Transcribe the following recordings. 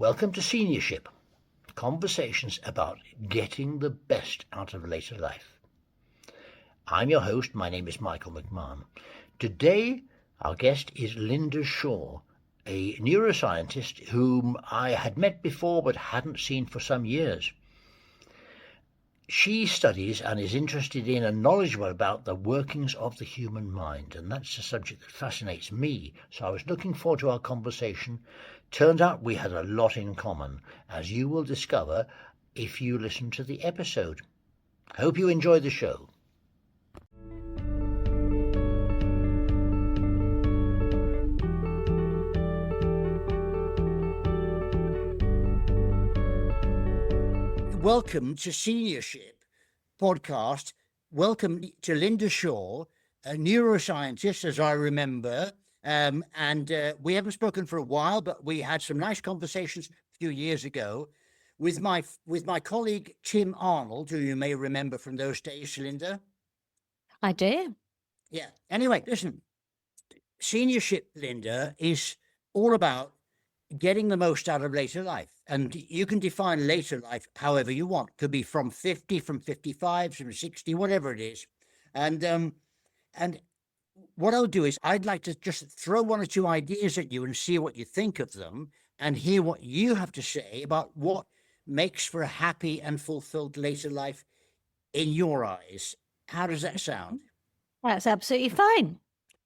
Welcome to Seniorship, conversations about getting the best out of later life. I'm your host, my name is Michael MacMahon. Today, our guest is Lynda Shaw, a neuroscientist whom I had met before but hadn't seen for some years. She studies and is interested in and knowledgeable about the workings of the human mind, and that's a subject that fascinates me. So I was looking forward to our conversation. Turned out we had a lot in common, as you will discover if you listen to the episode. Hope you enjoy the show. Welcome to Seniorship podcast. Welcome to Lynda Shaw, a neuroscientist, as I remember. We haven't spoken for a while, but we had some nice conversations a few years ago with my colleague Tim Arnold, who you may remember from those days, Lynda. I do. Yeah. Anyway, listen, Seniorship, Lynda, is all about getting the most out of later life. And you can define later life however you want. Could be from 50, from 55, from 60, whatever it is. And what I'll do is I'd like to just throw one or two ideas at you and see what you think of them and hear what you have to say about what makes for a happy and fulfilled later life in your eyes. How does that sound? That's absolutely fine.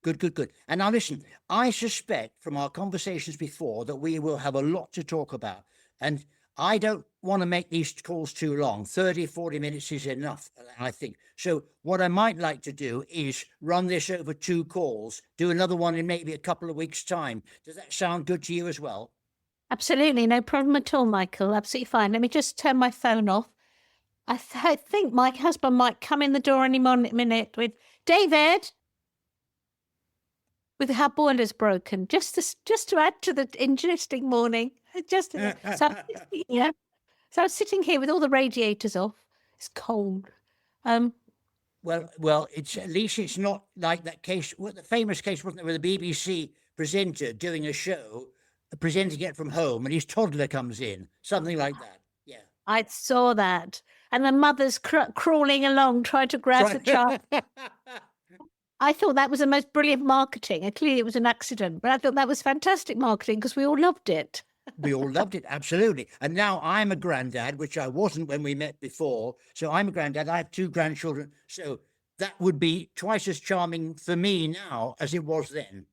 Good. And now listen, I suspect from our conversations before that we will have a lot to talk about. And I don't want to make these calls too long. 30, 40 minutes is enough, I think. So what I might like to do is run this over 2 calls, do another one in maybe a couple of weeks' time. Does that sound good to you as well? Absolutely. No problem at all, Michael. Absolutely fine. Let me just turn my phone off. I think my husband might come in the door any minute with David. With how boiler's broken, just to add to the interesting morning. So I'm sitting here with all the radiators off. It's cold. Well, it's at least it's not like that case. Well, the famous case, wasn't it, with a BBC presenter doing a show, presenting it from home, and his toddler comes in, something like that. Yeah, I saw that, and the mother's crawling along, trying to grab the child. I thought that was the most brilliant marketing. And clearly it was an accident, but I thought that was fantastic marketing because we all loved it. We all loved it, absolutely. And now I'm a granddad, which I wasn't when we met before. So I'm a granddad. I have 2 grandchildren. So that would be twice as charming for me now as it was then.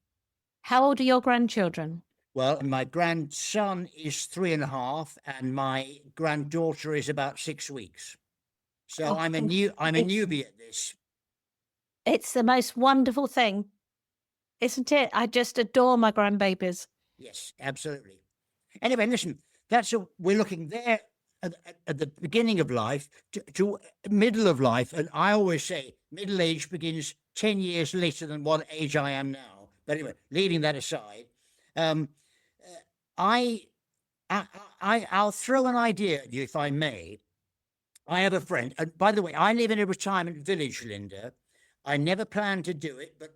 How old are your grandchildren? Well, my grandson is 3.5 and my granddaughter is about 6 weeks. So I'm a newbie at this. It's the most wonderful thing, isn't it? I just adore my grandbabies. Yes, absolutely. Anyway, listen, we're looking there at the beginning of life to middle of life. And I always say middle age begins 10 years later than what age I am now. But anyway, leaving that aside, I'll throw an idea at you, if I may. I have a friend, and by the way, I live in a retirement village, Lynda. I never planned to do it, but,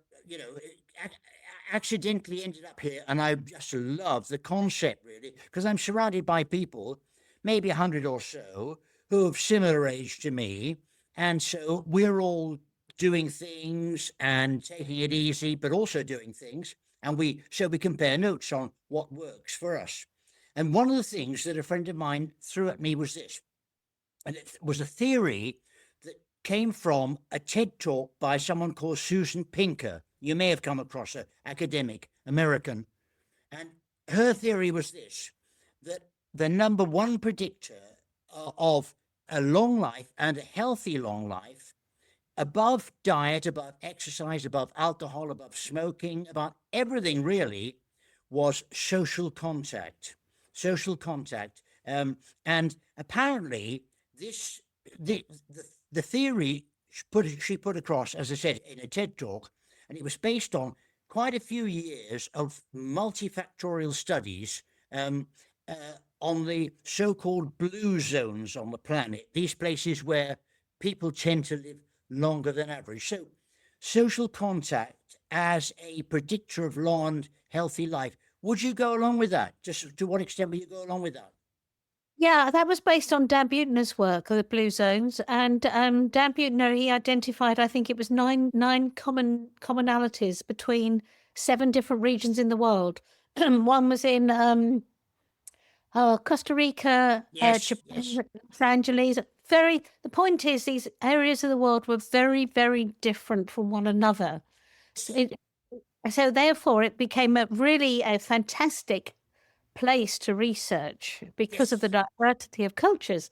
accidentally ended up here. And I just love the concept, really, because I'm surrounded by people, maybe 100 or so, who have similar age to me. And so we're all doing things and taking it easy, but also doing things. And we compare notes on what works for us. And one of the things that a friend of mine threw at me was this. And it was a theory that came from a TED talk by someone called Susan Pinker. You may have come across her, academic, American. And her theory was this, that the number one predictor of a long life and a healthy long life, above diet, above exercise, above alcohol, above smoking, about everything really, was social contact. Social contact. And apparently the theory she put across, as I said, in a TED talk, and it was based on quite a few years of multifactorial studies on the so-called blue zones on the planet, these places where people tend to live longer than average. So social contact as a predictor of long and healthy life Would you go along with that? Just to what extent will you go along with that? Yeah, that was based on Dan Buettner's work of the Blue Zones, and Dan Buettner, he identified, I think it was nine commonalities between 7 different regions in the world. One was in Costa Rica, Yes, Japan, yes, Los Angeles. The point is, these areas of the world were very, very different from one another. So therefore, it became a fantastic place to research because of the yes. diversity of cultures.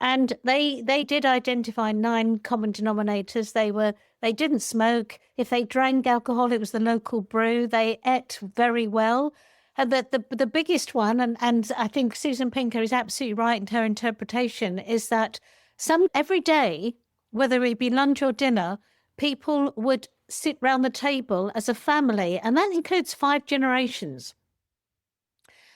And they did identify 9 common denominators. They didn't smoke. If they drank alcohol, it was the local brew. They ate very well. And the biggest one, and I think Susan Pinker is absolutely right in her interpretation, is that every day, whether it be lunch or dinner, people would sit round the table as a family, and that includes 5 generations.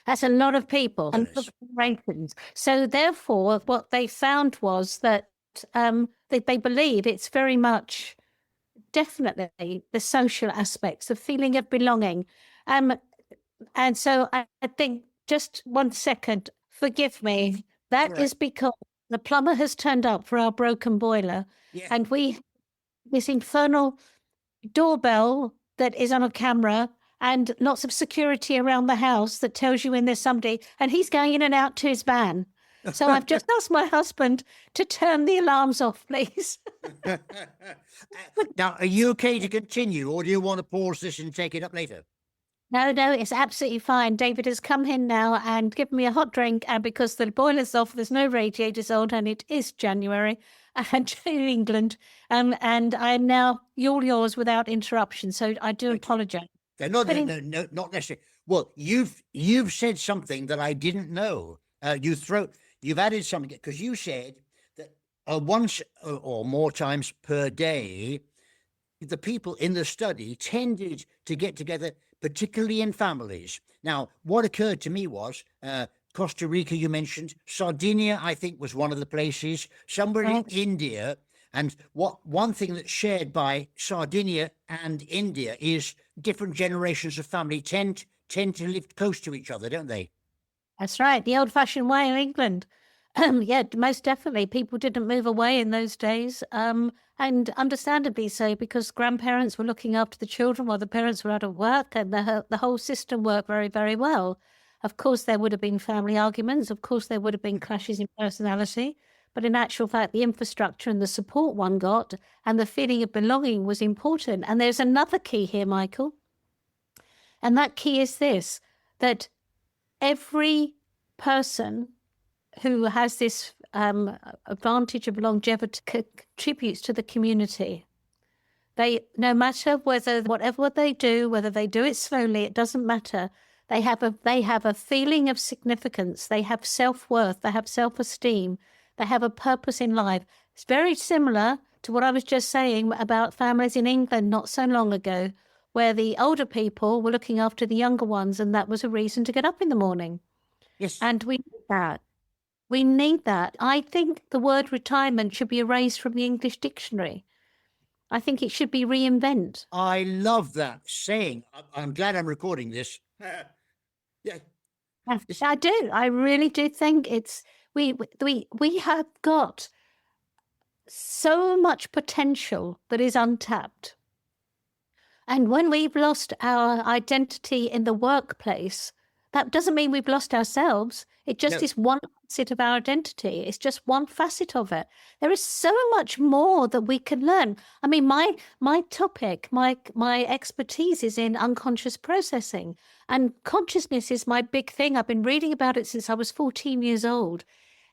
That's a lot of people, a lot of generations. So therefore, what they found was that they believe it's very much definitely the social aspects, the feeling of belonging. And so I think, just 1 second, forgive me, that is because the plumber has turned up for our broken boiler, Yeah. and we this infernal doorbell that is on a camera and lots of security around the house that tells you when there's somebody, and he's going in and out to his van. So I've just asked my husband to turn the alarms off, please. Now, are you okay to continue, or do you want to pause this and take it up later? No, it's absolutely fine. David has come in now and given me a hot drink, and because the boiler's off, there's no radiators on, and it is January and in England, and I'm now all yours without interruption. So I do apologise. No, not necessarily. Well, you've said something that I didn't know. You've added something, because you said that once or more times per day, the people in the study tended to get together, particularly in families. Now, what occurred to me was Costa Rica, you mentioned. Sardinia, I think, was one of the places. Somewhere in India. And one thing that's shared by Sardinia and India is different generations of family tend to live close to each other, don't they? That's right, the old-fashioned way in England. Yeah, most definitely. People didn't move away in those days, and understandably so, because grandparents were looking after the children while the parents were out of work, and the whole system worked very, very well. Of course, there would have been family arguments. Of course, there would have been clashes in personality. But in actual fact, the infrastructure and the support one got and the feeling of belonging was important. And there's another key here, Michael. And that key is this, that every person who has this advantage of longevity contributes to the community. No matter whatever they do, whether they do it slowly, it doesn't matter. They have a feeling of significance. They have self-worth. They have self-esteem. They have a purpose in life. It's very similar to what I was just saying about families in England not so long ago, where the older people were looking after the younger ones, and that was a reason to get up in the morning. Yes. And we need that. We need that. I think the word retirement should be erased from the English dictionary. I think it should be reinvent. I love that saying. I'm glad I'm recording this. Yeah. I do. I really do think we have got so much potential that is untapped. And when we've lost our identity in the workplace, that doesn't mean we've lost ourselves. It just is one facet of our identity. It's just one facet of it. There is so much more that we can learn. I mean, my topic, my expertise is in unconscious processing, and consciousness is my big thing. I've been reading about it since I was 14 years old.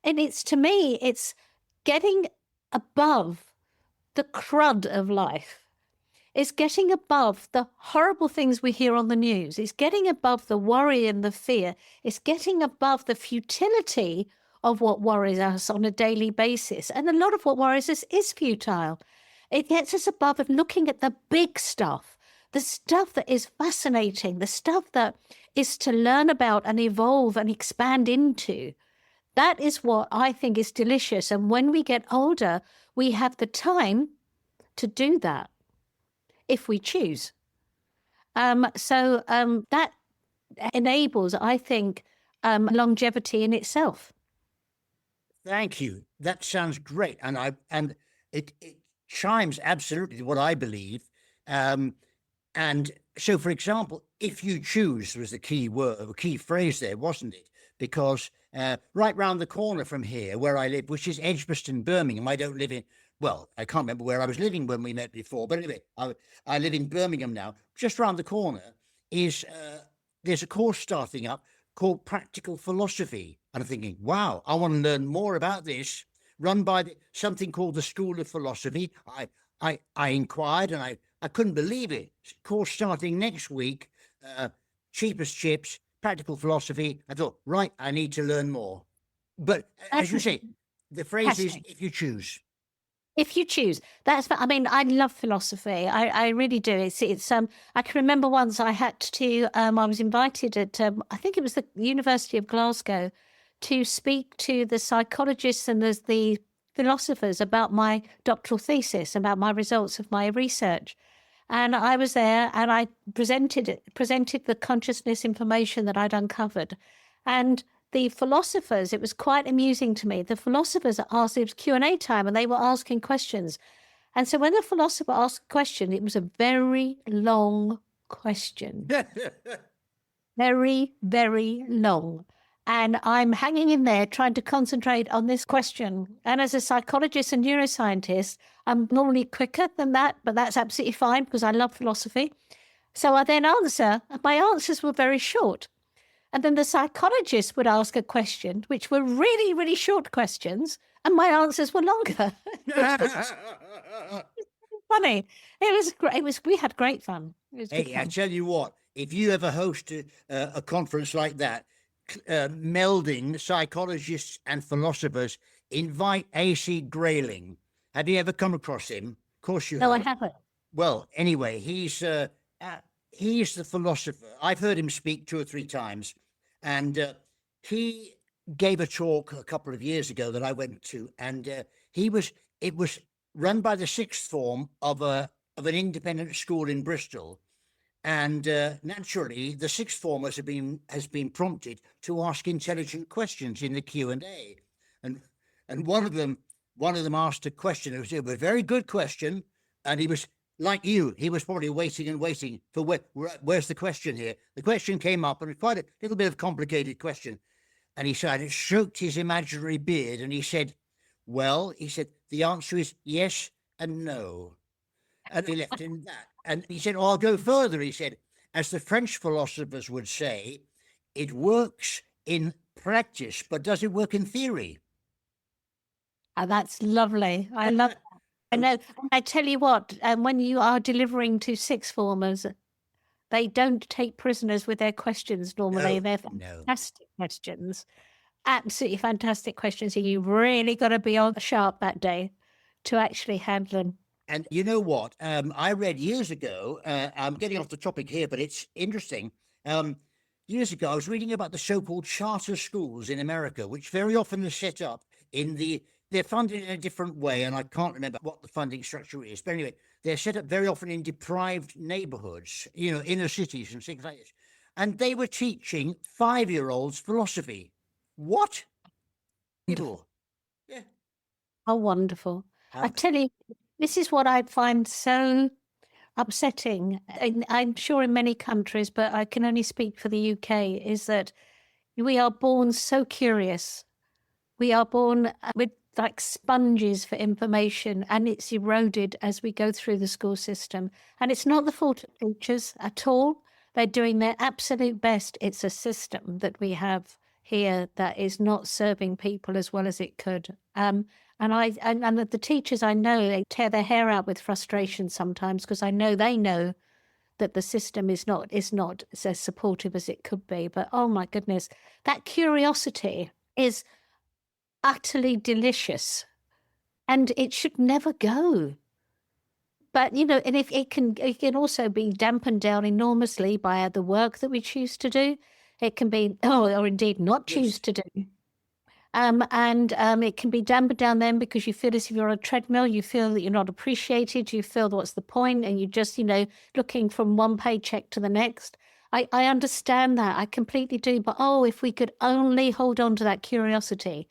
And to me, it's getting above the crud of life. It's getting above the horrible things we hear on the news. It's getting above the worry and the fear. It's getting above the futility of what worries us on a daily basis. And a lot of what worries us is futile. It gets us above and looking at the big stuff, the stuff that is fascinating, the stuff that is to learn about and evolve and expand into. That is what I think is delicious. And when we get older, we have the time to do that, if we choose. That enables, I think, longevity in itself. Thank you. That sounds great, and it chimes absolutely with what I believe. And so, for example, if you choose was the key word, a key phrase there, wasn't it? Because right round the corner from here, where I live, which is Edgbaston, Birmingham, I don't live in. Well, I can't remember where I was living when we met before, but anyway, I live in Birmingham now. Just round the corner is there's a course starting up called Practical Philosophy. And I'm thinking, wow, I want to learn more about this, run by something called the School of Philosophy. I inquired and I couldn't believe it. Course starting next week, cheap as chips, Practical Philosophy. I thought, right, I need to learn more. But as you say, the phrase is if you choose. If you choose, I mean, I love philosophy. I really do. It's I can remember once I had to, I was invited at, I think it was the University of Glasgow, to speak to the psychologists and the philosophers about my doctoral thesis, about my results of my research. And I was there and I presented the consciousness information that I'd uncovered. And the philosophers, it was quite amusing to me. The philosophers asked, it was Q&A time, and they were asking questions. And so when the philosopher asked a question, it was a very long question. Very, very long. And I'm hanging in there trying to concentrate on this question. And as a psychologist and neuroscientist, I'm normally quicker than that, but that's absolutely fine because I love philosophy. So I then answer, and my answers were very short. And then the psychologist would ask a question, which were really, really short questions, and my answers were longer. Funny. It was great. We had great fun. It was good Hey, fun. I tell you what, if you ever host a conference like that, melding psychologists and philosophers, invite A.C. Grayling. Have you ever come across him? Of course you have. No, I haven't. Well, anyway, he's the philosopher. I've heard him speak 2 or 3 times, and he gave a talk a couple of years ago that I went to, and it was run by the 6th form of an independent school in Bristol, and naturally, the 6th formers has been prompted to ask intelligent questions in the Q&A, and one of them asked a question. It was a very good question, and he was like you. He was probably waiting and waiting for where's the question here. The question came up, and it was quite a little bit of a complicated question, and he said it stroked his imaginary beard, and he said, "Well," he said, "the answer is yes and no." And he left in that. And he said, "Oh, I'll go further." He said, as the French philosophers would say, it works in practice, but does it work in theory? Oh, that's lovely. I love that. I know. I tell you what, when you are delivering to 6th formers, they don't take prisoners with their questions normally. They're fantastic questions. Absolutely fantastic questions. And you've really got to be on sharp that day to actually handle them. And you know what? I read years ago, I'm getting off the topic here, but it's interesting. Years ago, I was reading about the so-called charter schools in America, which very often are set up they're funded in a different way, and I can't remember what the funding structure is. But anyway, they're set up very often in deprived neighborhoods, inner cities and things like this. And they were teaching 5-year-olds philosophy. What? Beautiful. Yeah. How wonderful. I tell you, this is what I find so upsetting. I'm sure in many countries, but I can only speak for the UK, is that we are born so curious. We are born with like sponges for information, and it's eroded as we go through the school system. And it's not the fault of teachers at all. They're doing their absolute best. It's a system that we have here that is not serving people as well as it could. And the teachers I know, they tear their hair out with frustration sometimes because I know they know that the system is not as supportive as it could be. But oh my goodness, that curiosity is utterly delicious, and it should never go. But and if it can also be dampened down enormously by the work that we choose to do. It can be or indeed not choose to do. It can be dampened down then because you feel as if you're on a treadmill, you feel that you're not appreciated, you feel what's the point, and you're just, looking from one paycheck to the next. I understand that. I completely do. But if we could only hold on to that curiosity,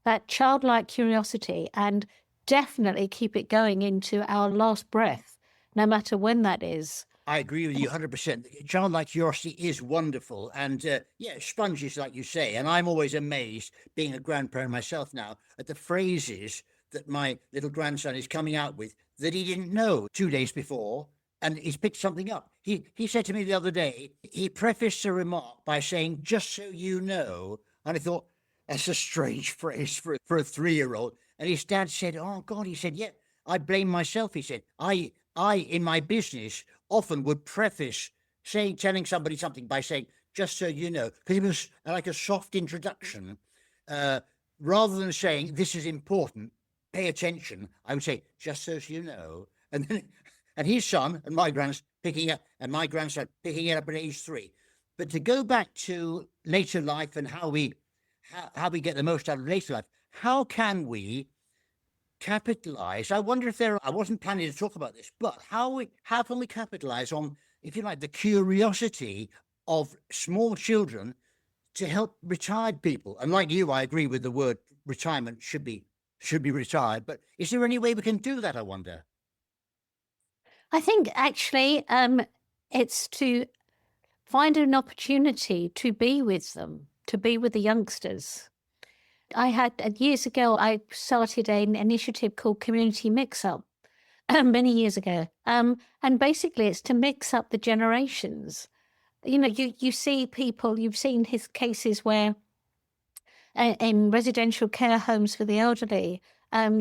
that childlike curiosity, and definitely keep it going into our last breath, no matter when that is. I agree with you 100%. Childlike curiosity is wonderful. And yeah, sponges, like you say. And I'm always amazed, being a grandparent myself now, at the phrases that my little grandson is coming out with that he didn't know 2 days before. And he's picked something up. He said to me the other day, he prefaced a remark by saying, "just so you know." And I thought, that's a strange phrase for a 3-year-old. And his dad said, "Oh, God," he said, "yeah, I blame myself." He said, I in my business, often would preface telling somebody something by saying, "just so you know," because it was like a soft introduction. Rather than saying, "this is important, pay attention," I would say, "just so you know." And then, and his son and my grandson picking it up at age 3. But to go back to later life and how we get the most out of later life, how can we capitalize? I wonder if I wasn't planning to talk about this, but how can we capitalize on, if you like, the curiosity of small children to help retired people? And like you, I agree with the word retirement should be retired. But is there any way we can do that, I wonder? I think actually it's to find an opportunity to be with them, to be with the youngsters. I had years ago, I started an initiative called Community Mix Up many years ago. And basically it's to mix up the generations. You see people, you've seen his cases where in residential care homes for the elderly,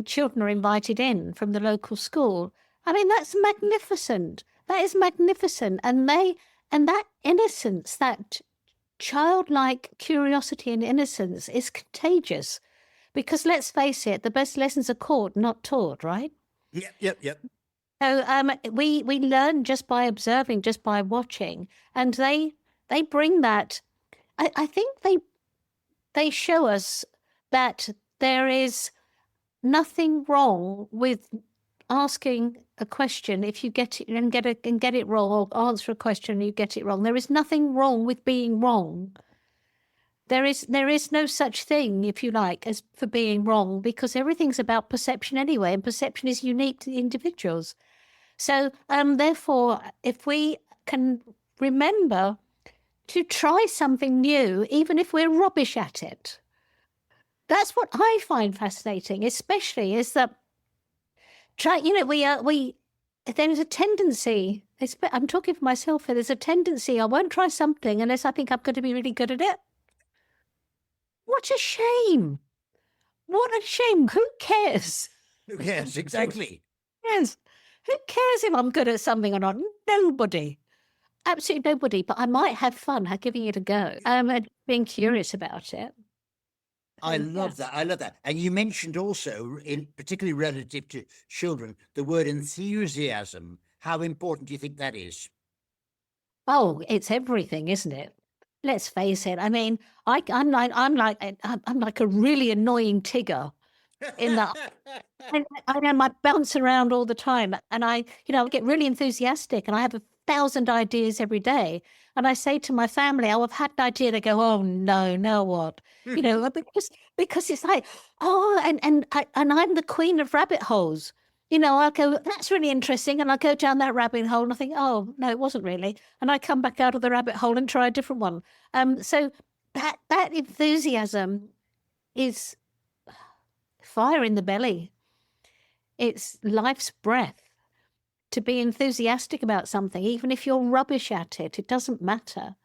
children are invited in from the local school. I mean, that's magnificent. That is magnificent. And that innocence, that childlike curiosity and innocence is contagious, because let's face it, the best lessons are caught, not taught, right? Yep. So we learn just by observing, just by watching, and they bring that. I think they show us that there is nothing wrong with asking a question if you get it and get it wrong, or answer a question and you get it wrong. There is nothing wrong with being wrong. There is no such thing, if you like, as for being wrong, because everything's about perception anyway, and perception is unique to individuals. So therefore, if we can remember to try something new, even if we're rubbish at it, that's what I find fascinating, especially is that there's a tendency, I'm talking for myself here, there's a tendency, I won't try something unless I think I'm going to be really good at it. What a shame. What a shame. Who cares? Who cares? Exactly. Yes. Who cares if I'm good at something or not? Nobody. Absolutely nobody. But I might have fun giving it a go and being curious about it. I love that. I love that. And you mentioned also, particularly relative to children, the word enthusiasm. How important do you think that is? Oh, it's everything, isn't it? Let's face it. I mean, I'm like a really annoying Tigger in that I bounce around all the time, and I get really enthusiastic, and I have 1,000 ideas every day. And I say to my family, "Oh, I've had an idea." They go, "Oh no, now what?" Because it's like, and I'm the queen of rabbit holes. I'll go, "That's really interesting," and I'll go down that rabbit hole, and I think, "Oh no, it wasn't really," and I come back out of the rabbit hole and try a different one. So that enthusiasm is fire in the belly. It's life's breath. To be enthusiastic about something, even if you're rubbish at it, it doesn't matter.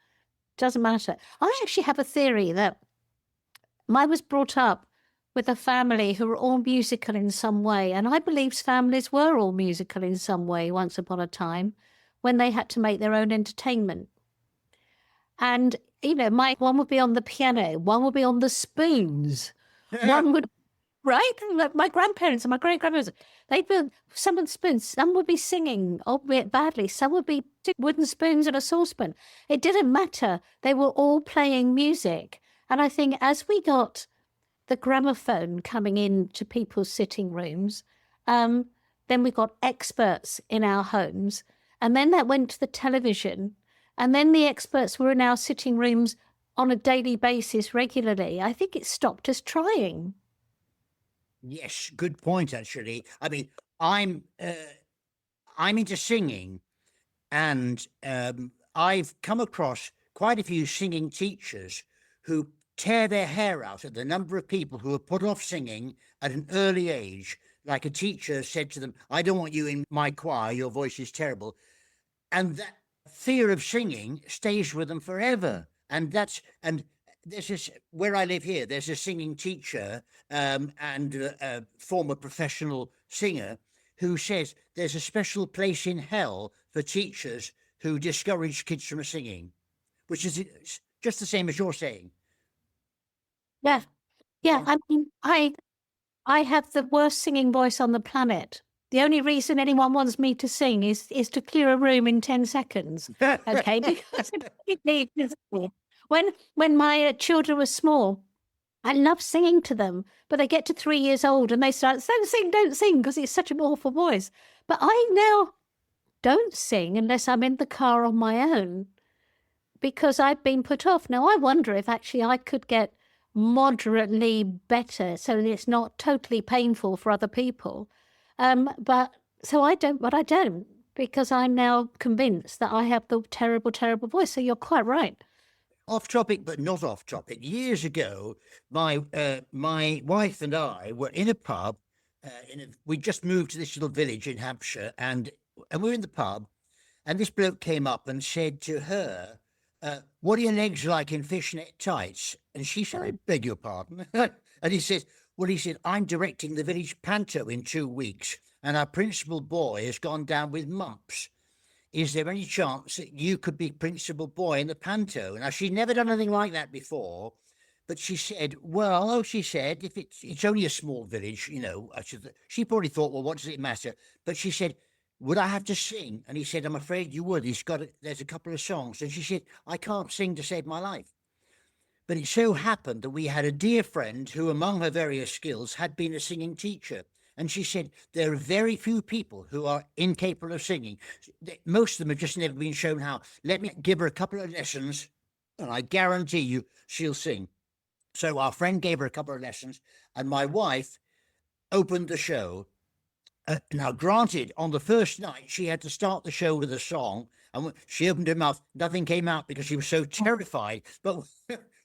It doesn't matter. I actually have a theory that I was brought up with a family who were all musical in some way, and I believe families were all musical in some way once upon a time when they had to make their own entertainment. And, one would be on the piano, one would be on the spoons, one would right? Like my grandparents and my great-grandparents, they'd be some of the spoons, some would be singing, albeit badly, some would be wooden spoons and a saucepan. It didn't matter. They were all playing music. And I think as we got the gramophone coming into people's sitting rooms, then we got experts in our homes. And then that went to the television. And then the experts were in our sitting rooms on a daily basis regularly. I think it stopped us trying. Yes, good point, actually. I mean, I'm into singing, and I've come across quite a few singing teachers who tear their hair out at the number of people who are put off singing at an early age. Like a teacher said to them, "I don't want you in my choir, your voice is terrible." And that fear of singing stays with them forever. And there's this, where I live here, there's a singing teacher and a former professional singer who says there's a special place in hell for teachers who discourage kids from singing, which is just the same as you're saying. Yeah. Yeah. I mean, I have the worst singing voice on the planet. The only reason anyone wants me to sing is to clear a room in 10 seconds. Okay, because when my children were small, I loved singing to them, but they get to 3 years old and they start, don't sing, because it's such an awful voice. But I now don't sing unless I'm in the car on my own, because I've been put off. Now, I wonder if actually I could get moderately better so that it's not totally painful for other people. But I don't, because I'm now convinced that I have the terrible, terrible voice. So you're quite right. Off topic, but not off topic. Years ago, my wife and I were in a pub. We just moved to this little village in Hampshire, and we were in the pub, and this bloke came up and said to her, "What are your legs like in fishnet tights?" And she said, "I beg your pardon." And he said, "I'm directing the village panto in 2 weeks, and our principal boy has gone down with mumps. Is there any chance that you could be principal boy in the panto?" Now, she'd never done anything like that before, but she said, "Well," she said, "if it's only a small village, she probably thought, well, what does it matter?" But she said, "Would I have to sing?" And he said, "I'm afraid you would. There's a couple of songs." And she said, "I can't sing to save my life." But it so happened that we had a dear friend who, among her various skills, had been a singing teacher. And she said, there are very few people who are incapable of singing. Most of them have just never been shown how. Let me give her a couple of lessons, and I guarantee you she'll sing. So our friend gave her a couple of lessons, and my wife opened the show. Now, granted, on the first night, she had to start the show with a song, and when she opened her mouth, nothing came out because she was so terrified. But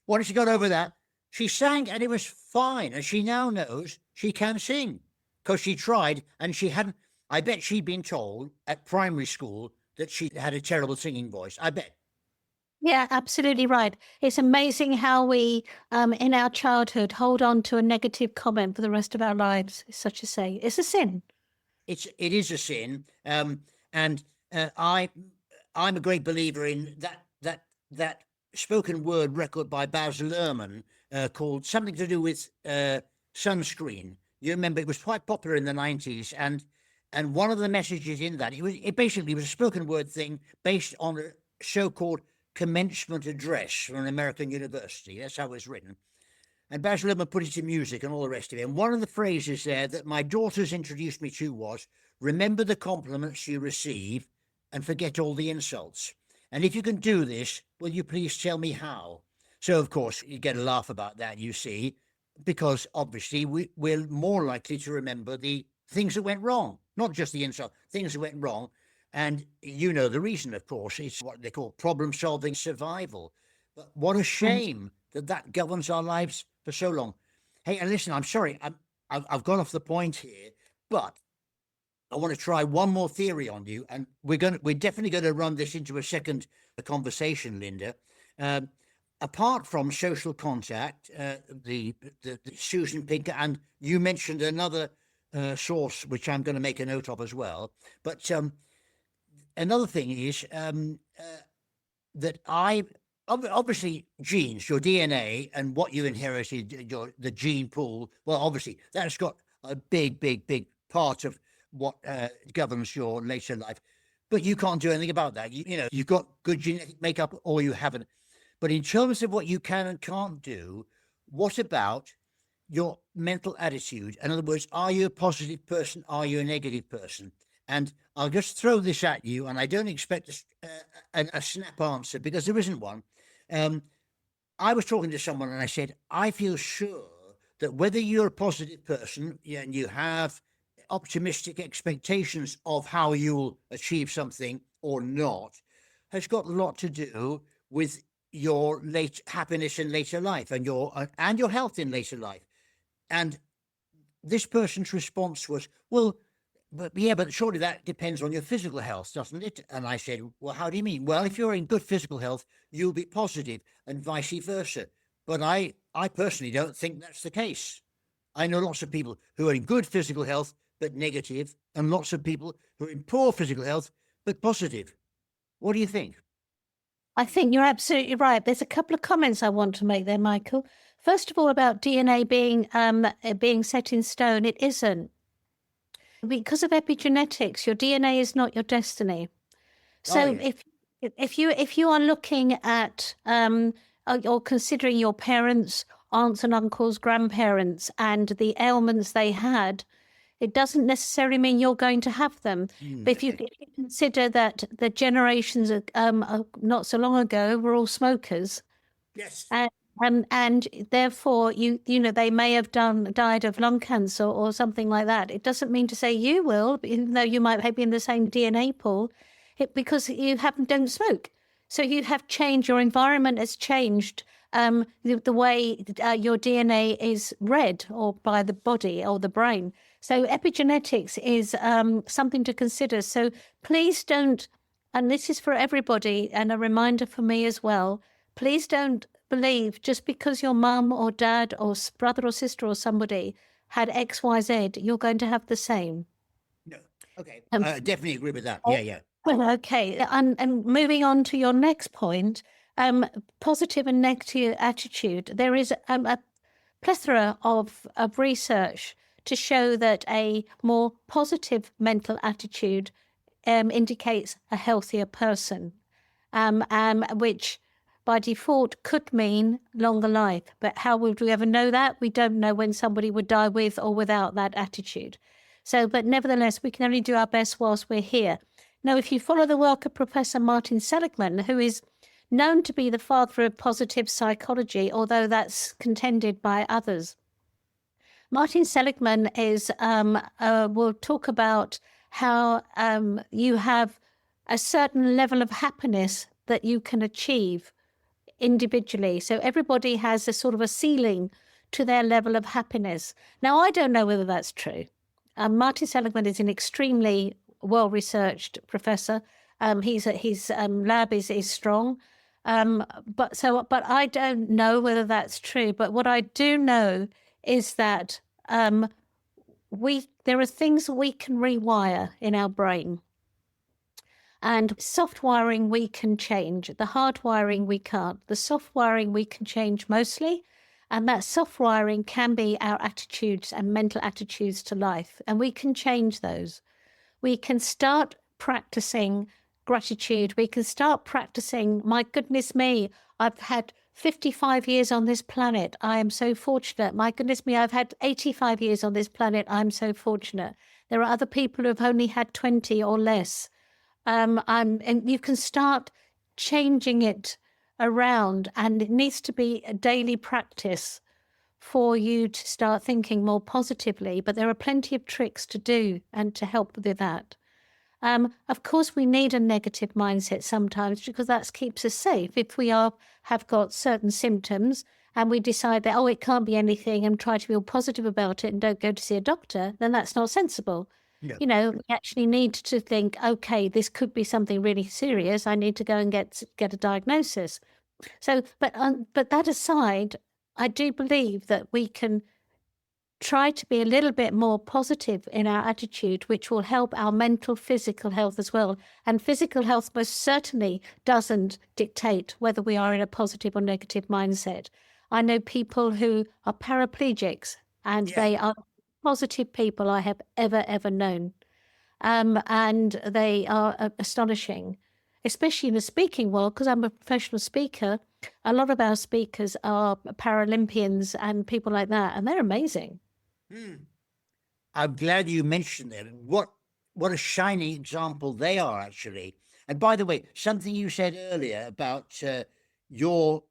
once she got over that, she sang, and it was fine. And she now knows she can sing, because she tried, and she hadn't. I bet she'd been told at primary school that she had a terrible singing voice. I bet. Yeah, absolutely right. It's amazing how we, in our childhood, hold on to a negative comment for the rest of our lives. It's such a sin. It's a sin. It is a sin, and I'm a great believer in that spoken word record by Baz Luhrmann called something to do with sunscreen. You remember it was quite popular in the 90s, and one of the messages in that, it basically was a spoken word thing based on a show called Commencement Address from an American university. That's how it was written. And Baz Luhrmann put it to music and all the rest of it. And one of the phrases there that my daughters introduced me to was, "Remember the compliments you receive and forget all the insults. And if you can do this, will you please tell me how?" So, of course, you get a laugh about that, you see, because obviously we're more likely to remember the things that went wrong, not just the insult, things that went wrong. And you know the reason, of course, it's what they call problem-solving survival. But what a shame that governs our lives for so long. Hey, and listen, I'm sorry, I've gone off the point here, but I want to try one more theory on you, and we're definitely going to run this into a second conversation, Lynda. Apart from social contact, the Susan Pinker, and you mentioned another source which I'm going to make a note of as well. But another thing is that obviously genes, your DNA, and what you inherited, the gene pool. Well, obviously that's got a big part of what governs your later life. But you can't do anything about that. You've got good genetic makeup or you haven't. But in terms of what you can and can't do, what about your mental attitude? In other words, are you a positive person? Are you a negative person? And I'll just throw this at you, and I don't expect a snap answer because there isn't one. I was talking to someone and I said, I feel sure that whether you're a positive person and you have optimistic expectations of how you'll achieve something or not has got a lot to do with your late happiness in later life and your health in later life. And this person's response was, well, but surely that depends on your physical health, doesn't it? And I said, well, how do you mean? Well, if you're in good physical health, you'll be positive, and vice versa. But I personally don't think that's the case. I know lots of people who are in good physical health but negative, and lots of people who are in poor physical health but positive. What do you think? I think you're absolutely right. There's a couple of comments I want to make there, Michael. First of all, about DNA being set in stone, it isn't. Because of epigenetics, your DNA is not your destiny. So yes. if you are looking at or considering your parents, aunts and uncles, grandparents, and the ailments they had, it doesn't necessarily mean you're going to have them. But if you consider that the generations not so long ago were all smokers, Yes. and therefore you know they may have died of lung cancer or something like that. It doesn't mean to say you will, even though you might be in the same DNA pool, because you don't smoke. So you have changed. Your environment has changed. The way your DNA is read or by the body or the brain. So epigenetics is something to consider. So please don't, and this is for everybody and a reminder for me as well, please don't believe just because your mum or dad or brother or sister or somebody had XYZ, you're going to have the same. No. Okay. I definitely agree with that. Yeah. Okay. And moving on to your next point, positive and negative attitude. There is a plethora of research to show that a more positive mental attitude indicates a healthier person, which by default could mean longer life. But how would we ever know that? We don't know when somebody would die with or without that attitude. So, but nevertheless, we can only do our best whilst we're here. Now, if you follow the work of Professor Martin Seligman, who is known to be the father of positive psychology, although that's contended by others, Martin Seligman will talk about how you have a certain level of happiness that you can achieve individually. So everybody has a sort of a ceiling to their level of happiness. Now, I don't know whether that's true. Martin Seligman is an extremely well-researched professor. His lab is strong. But I don't know whether that's true. But what I do know is that there are things we can rewire in our brain. And soft wiring we can change. The hard wiring we can't. The soft wiring we can change mostly. And that soft wiring can be our attitudes and mental attitudes to life. And we can change those. We can start practicing gratitude. We can start practicing, my goodness me, I've had 55 years on this planet. I am so fortunate. My goodness me, I've had 85 years on this planet. I'm so fortunate. There are other people who have only had 20 or less. And you can start changing it around, and it needs to be a daily practice for you to start thinking more positively. But there are plenty of tricks to do and to help with that. Of course, we need a negative mindset sometimes because that keeps us safe. If we have got certain symptoms and we decide that, oh, it can't be anything, and try to be all positive about it and don't go to see a doctor, then that's not sensible. Yeah. You know, we actually need to think, okay, this could be something really serious. I need to go and get a diagnosis. So, but that aside, I do believe that we can try to be a little bit more positive in our attitude, which will help our mental, physical health as well. And physical health most certainly doesn't dictate whether we are in a positive or negative mindset. I know people who are paraplegics, and they are positive people I have ever known. And they are astonishing, especially in the speaking world, because I'm a professional speaker. A lot of our speakers are Paralympians and people like that, and they're amazing. I'm glad you mentioned that. What what a shining example they are, actually. And by the way, something you said earlier about your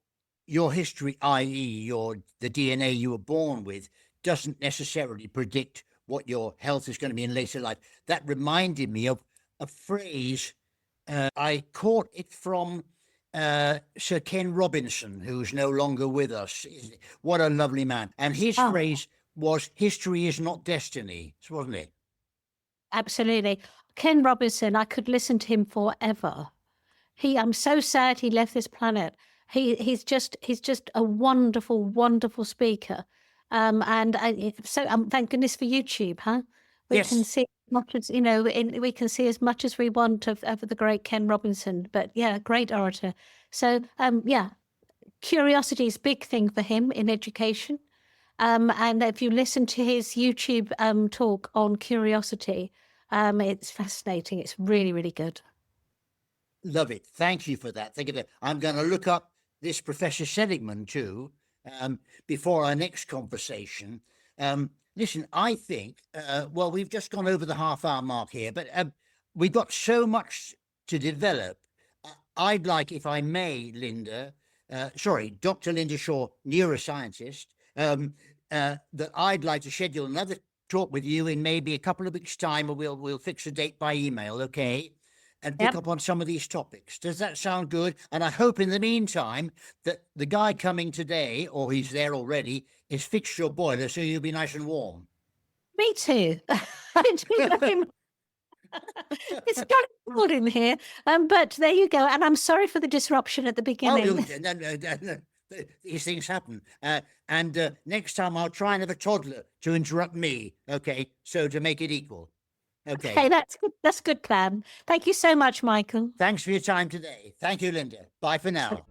history, i.e., the DNA you were born with, doesn't necessarily predict what your health is going to be in later life. That reminded me of a phrase. I caught it from Sir Ken Robinson, who's no longer with us. What a lovely man. And his phrase was, history is not destiny, wasn't it? Absolutely. Ken Robinson, I could listen to him forever. I'm so sad he left this planet. He's just a wonderful, wonderful speaker. And thank goodness for YouTube, huh? We Yes. can see as much as, we can see as much as we want of the great Ken Robinson. But yeah, great orator. So yeah, curiosity is a big thing for him in education. And if you listen to his YouTube talk on curiosity, it's fascinating. It's really, really good. Love it. Thank you for that. Thank you. I'm going to look up this Professor Seligman too before our next conversation. Listen, I think, well, we've just gone over the half-hour mark here, but we've got so much to develop. I'd like, if I may, Dr. Lynda Shaw, neuroscientist, that I'd like to schedule another talk with you in maybe a couple of weeks' time, or we'll fix a date by email, okay? And pick up on some of these topics. Does that sound good? And I hope in the meantime that the guy coming today, or he's there already, is fixed your boiler so you'll be nice and warm. Me too. It's got cold in here, but there you go. And I'm sorry for the disruption at the beginning. No, these things happen. And next time I'll try and have a toddler to interrupt me. Okay, so to make it equal. Okay, that's good. That's a good plan. Thank you so much, Michael. Thanks for your time today. Thank you, Lynda. Bye for now.